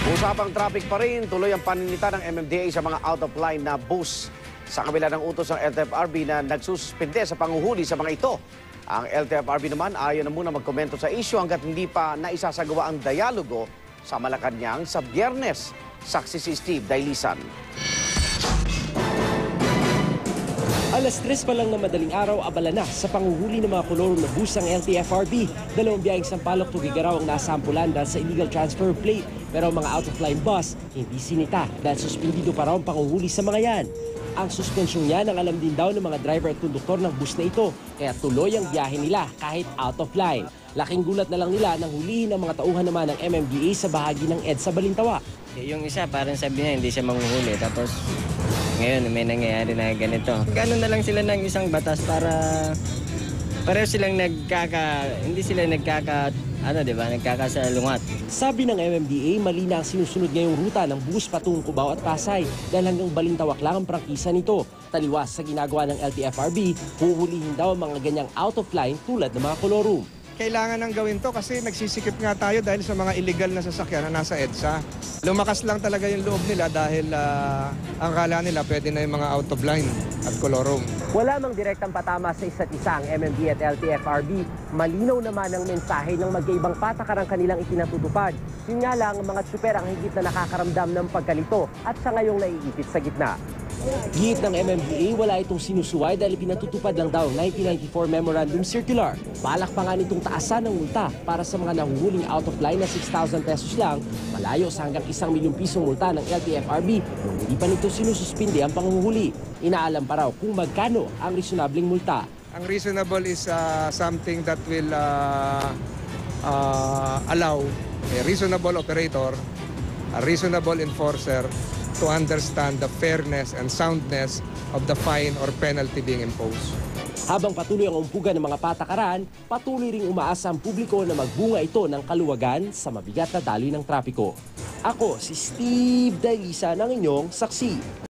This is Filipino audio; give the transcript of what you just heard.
Usapang traffic pa rin, tuloy ang paninita ng MMDA sa mga out-of-line na bus. Sa kabila ng utos ng LTFRB na nagsuspende sa panguhuli sa mga ito. Ang LTFRB naman ayaw na muna magkomento sa issue hanggat hindi pa naisasagawa ang dialogo sa Malacanang sa Biyernes. Saksi si Steve Dailisan. Alas 3 pa lang na madaling araw, abala na sa panguhuli ng mga kolorong na bus ng LTFRB. Dalawang biyaheng Sampaloc to Gigaraw ang nasampulan dahil sa illegal transfer plate. Pero ang mga out-of-line bus, hindi sinita dahil suspendido pa raw ang panguhuli sa mga yan. Ang suspensyong yan ang alam din daw ng mga driver at konduktor ng bus na ito. Kaya tuloy ang biyahe nila kahit out-of-line. Laking gulat na lang nila nang hulihin ang mga tauhan naman ng MMDA sa bahagi ng EDSA Balintawak. Yung isa parang sabi niya hindi siya manghuhuli, tapos ngayon may nangyayari na ganito. Gano'n na lang sila ng isang batas para pareho silang hindi sila nagkakasalungat. Sabi ng MMDA, mali na ang sinusunod ngayong ruta ng bus patungong Cubao at Pasay dahil hanggang Balintawak lang ang prangkisa nito. Taliwas sa ginagawa ng LTFRB, huhulihin daw ang mga ganyang out-of-line tulad ng mga kolorum. Kailangan nang gawin to kasi nagsisikip nga tayo dahil sa mga illegal na sasakyan na nasa EDSA. Lumakas lang talaga yung loob nila dahil ang kala nila pwede na yung mga out of line at kolorum. Wala mang direktang patama sa isa't isa ang MMDA at LTFRB. Malinaw naman ang mensahe ng magkaibang patakarang kanilang itinatutupad. Yun nga lang, ang mga tsuper ang higit na nakakaramdam ng pagkalito at siya ngayong naiipit sa gitna. Gihit ng MMDA, wala itong sinusuway dahil pinatutupad lang daw ang 1994 Memorandum Circular. Balak pa nga nitong taasan ng multa para sa mga nahuhuling out-of-line na 6,000 pesos lang, malayo sa hanggang 1 milyong pisong multa ng LTFRB nung hindi pa nito sinususpinde ang panguhuli. Inaalam pa raw kung magkano ang reasonableng multa. Ang reasonable is something that will allow a reasonable operator, a reasonable enforcer, to understand the fairness and soundness of the fine or penalty being imposed. Habang patuloy ang umpugan ng mga patakaran, patuloy ring umaasa ang publiko na magbunga ito ng kaluwagan sa mabigat na daloy ng trapiko. Ako si Steve Dailisa ng inyong saksi.